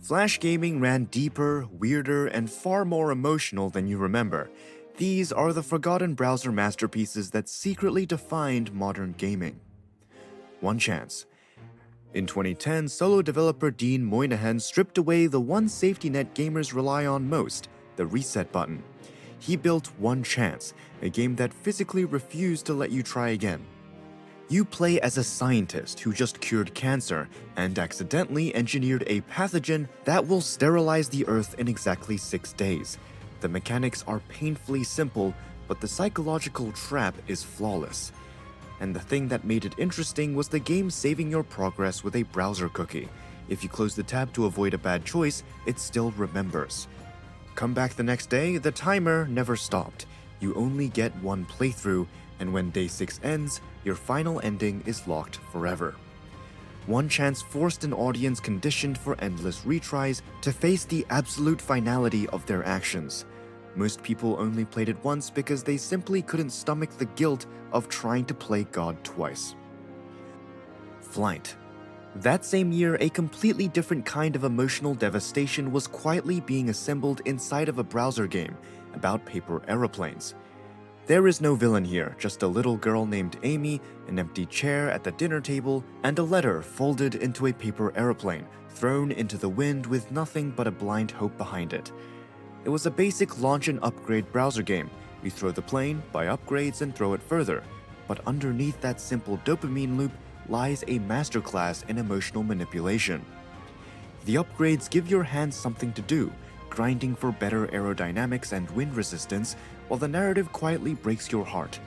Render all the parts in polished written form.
Flash gaming ran deeper, weirder, and far more emotional than you remember. These are the forgotten browser masterpieces that secretly defined modern gaming. One chance. In 2010, solo developer Dean Moynihan stripped away the one safety net gamers rely on most, the reset button. He built One Chance, a game that physically refused to let you try again. You play as a scientist who just cured cancer and accidentally engineered a pathogen that will sterilize the Earth in exactly 6 days. The mechanics are painfully simple, but the psychological trap is flawless. And the thing that made it interesting was the game saving your progress with a browser cookie. If you close the tab to avoid a bad choice, it still remembers. Come back the next day, the timer never stopped. You only get one playthrough, and when day 6 ends, your final ending is locked forever. One Chance forced an audience conditioned for endless retries to face the absolute finality of their actions. Most people only played it once because they simply couldn't stomach the guilt of trying to play God twice. Flight. That same year, a completely different kind of emotional devastation was quietly being assembled inside of a browser game about paper aeroplanes. There is no villain here, just a little girl named Amy, an empty chair at the dinner table, and a letter folded into a paper aeroplane, thrown into the wind with nothing but a blind hope behind it. It was a basic launch and upgrade browser game. You throw the plane, buy upgrades, and throw it further. But underneath that simple dopamine loop lies a masterclass in emotional manipulation. The upgrades give your hands something to do, grinding for better aerodynamics and wind resistance, while the narrative quietly breaks your heart.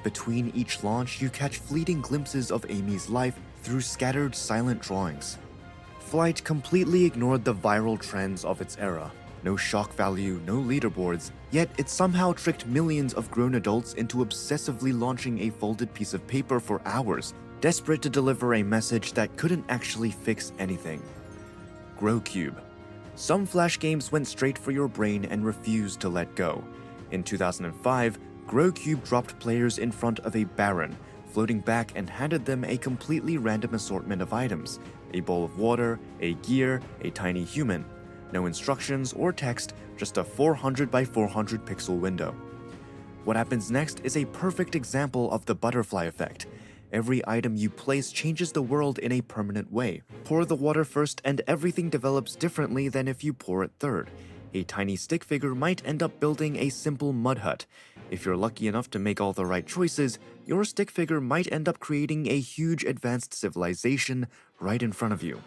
Between each launch, you catch fleeting glimpses of Amy's life through scattered silent drawings. Flight completely ignored the viral trends of its era. No shock value, no leaderboards, yet it somehow tricked millions of grown adults into obsessively launching a folded piece of paper for hours, desperate to deliver a message that couldn't actually fix anything. GrowCube. Some Flash games went straight for your brain and refused to let go. In 2005, GrowCube dropped players in front of a baron, floating back and handed them a completely random assortment of items: a bowl of water, a gear, a tiny human. No instructions or text, just a 400 by 400 pixel window. What happens next is a perfect example of the butterfly effect. Every item you place changes the world in a permanent way. Pour the water first and everything develops differently than if you pour it third. A tiny stick figure might end up building a simple mud hut. If you're lucky enough to make all the right choices, your stick figure might end up creating a huge advanced civilization right in front of you.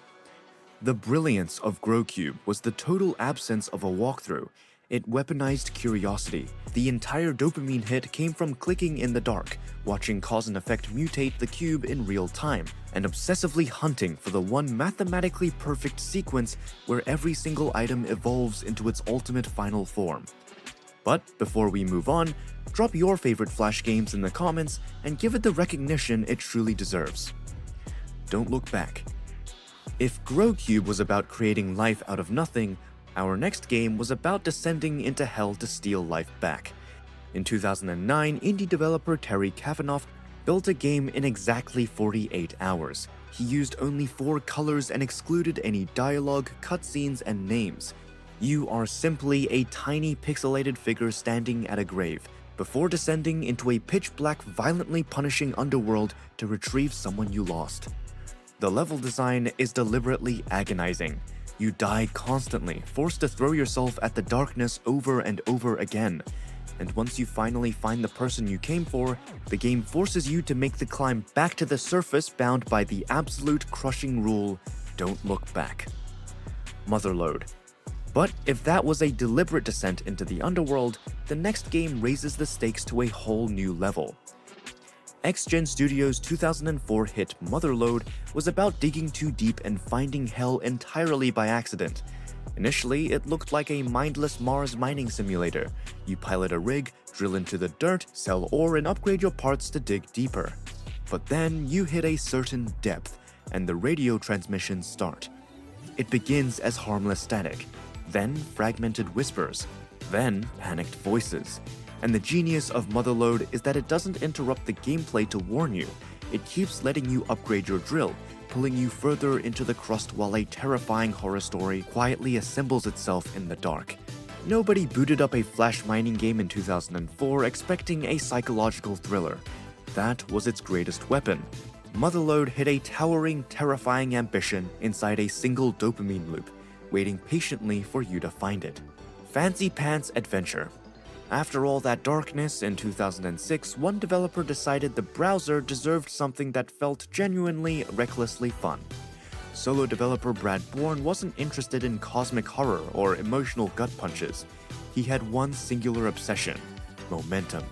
The brilliance of GrowCube was the total absence of a walkthrough. It weaponized curiosity. The entire dopamine hit came from clicking in the dark, watching cause and effect mutate the cube in real time, and obsessively hunting for the one mathematically perfect sequence where every single item evolves into its ultimate final form. But before we move on, drop your favorite Flash games in the comments and give it the recognition it truly deserves. Don't look back. If GrowCube was about creating life out of nothing, our next game was about descending into hell to steal life back. In 2009, indie developer Terry Kavanoff built a game in exactly 48 hours. He used only 4 colors and excluded any dialogue, cutscenes, and names. You are simply a tiny pixelated figure standing at a grave, before descending into a pitch-black, violently punishing underworld to retrieve someone you lost. The level design is deliberately agonizing. You die constantly, forced to throw yourself at the darkness over and over again. And once you finally find the person you came for, the game forces you to make the climb back to the surface bound by the absolute crushing rule, don't look back. Motherload. But if that was a deliberate descent into the underworld, the next game raises the stakes to a whole new level. XGen Studios' 2004 hit Motherload was about digging too deep and finding hell entirely by accident. Initially, it looked like a mindless Mars mining simulator. You pilot a rig, drill into the dirt, sell ore, and upgrade your parts to dig deeper. But then you hit a certain depth, and the radio transmissions start. It begins as harmless static, then fragmented whispers, then panicked voices. And the genius of Motherload is that it doesn't interrupt the gameplay to warn you. It keeps letting you upgrade your drill, pulling you further into the crust while a terrifying horror story quietly assembles itself in the dark. Nobody booted up a flash mining game in 2004 expecting a psychological thriller. That was its greatest weapon. Motherload hid a towering, terrifying ambition inside a single dopamine loop, waiting patiently for you to find it. Fancy Pants Adventure. After all that darkness, in 2006, one developer decided the browser deserved something that felt genuinely, recklessly fun. Solo developer Brad Bourne wasn't interested in cosmic horror or emotional gut punches. He had one singular obsession: momentum.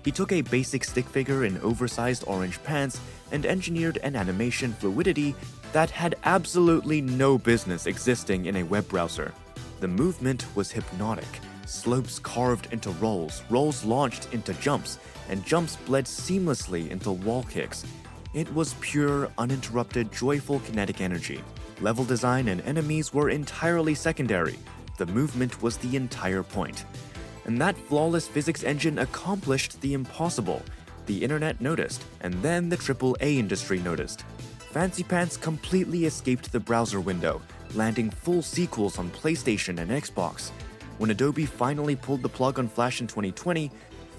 He took a basic stick figure in oversized orange pants and engineered an animation fluidity that had absolutely no business existing in a web browser. The movement was hypnotic. Slopes carved into rolls, rolls launched into jumps, and jumps bled seamlessly into wall kicks. It was pure, uninterrupted, joyful kinetic energy. Level design and enemies were entirely secondary. The movement was the entire point. And that flawless physics engine accomplished the impossible. The internet noticed, and then the AAA industry noticed. Fancy Pants completely escaped the browser window, landing full sequels on PlayStation and Xbox. When Adobe finally pulled the plug on Flash in 2020,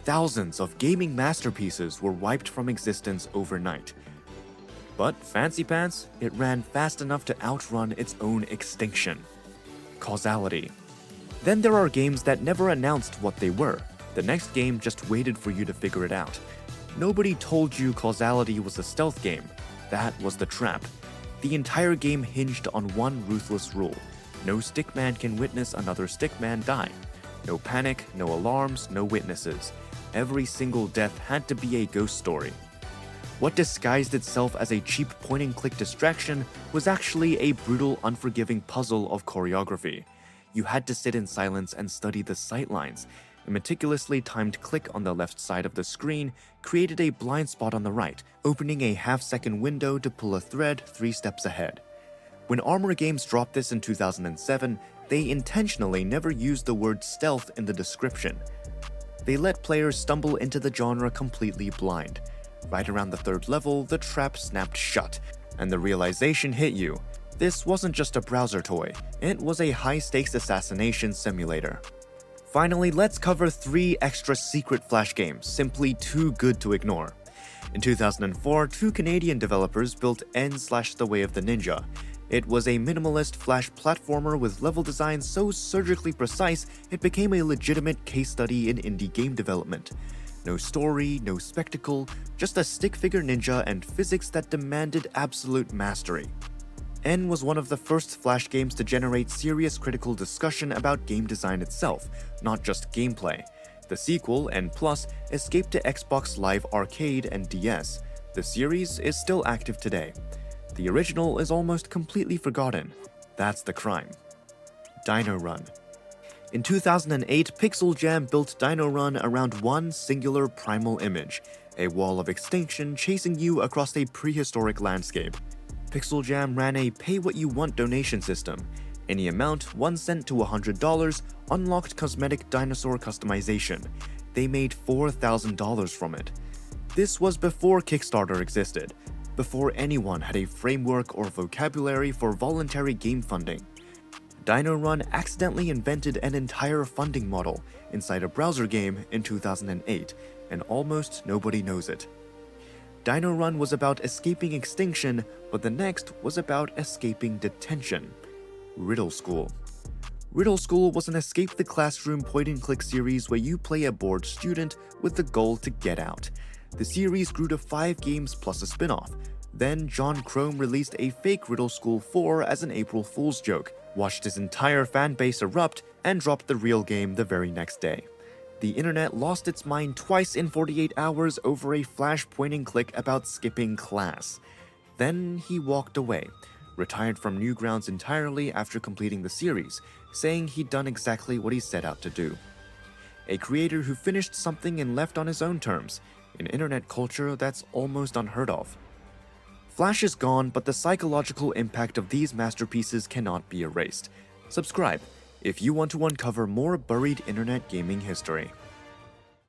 thousands of gaming masterpieces were wiped from existence overnight. But Fancy Pants, it ran fast enough to outrun its own extinction. Causality. Then there are games that never announced what they were. The next game just waited for you to figure it out. Nobody told you Causality was a stealth game. That was the trap. The entire game hinged on one ruthless rule. No stickman can witness another stickman die. No panic, no alarms, no witnesses. Every single death had to be a ghost story. What disguised itself as a cheap point-and-click distraction was actually a brutal, unforgiving puzzle of choreography. You had to sit in silence and study the sightlines. A meticulously timed click on the left side of the screen created a blind spot on the right, opening a half-second window to pull a thread 3 steps ahead. When Armor Games dropped this in 2007, they intentionally never used the word stealth in the description. They let players stumble into the genre completely blind. Right around the 3rd level, the trap snapped shut, and the realization hit you. This wasn't just a browser toy, it was a high-stakes assassination simulator. Finally, let's cover 3 extra secret Flash games, simply too good to ignore. In 2004, 2 Canadian developers built N/The Way of the Ninja. It was a minimalist Flash platformer with level design so surgically precise it became a legitimate case study in indie game development. No story, no spectacle, just a stick figure ninja and physics that demanded absolute mastery. N was one of the first Flash games to generate serious critical discussion about game design itself, not just gameplay. The sequel, N+, escaped to Xbox Live Arcade and DS. The series is still active today. The original is almost completely forgotten. That's the crime. Dino Run. In 2008, Pixel Jam built Dino Run around one singular primal image, a wall of extinction chasing you across a prehistoric landscape. Pixel Jam ran a pay-what-you-want donation system. Any amount, 1 cent to $100, unlocked cosmetic dinosaur customization. They made $4,000 from it. This was before Kickstarter existed, before anyone had a framework or vocabulary for voluntary game funding. Dino Run accidentally invented an entire funding model inside a browser game in 2008, and almost nobody knows it. Dino Run was about escaping extinction, but the next was about escaping detention. Riddle School. Riddle School was an escape the classroom point-and-click series where you play a bored student with the goal to get out. The series grew to 5 games plus a spin-off. Then John Crome released a fake Riddle School 4 as an April Fool's joke, watched his entire fan base erupt, and dropped the real game the very next day. The internet lost its mind twice in 48 hours over a Flash point-and-click about skipping class. Then he walked away, retired from Newgrounds entirely after completing the series, saying he'd done exactly what he set out to do. A creator who finished something and left on his own terms. In internet culture, that's almost unheard of. Flash is gone, but the psychological impact of these masterpieces cannot be erased. Subscribe if you want to uncover more buried internet gaming history.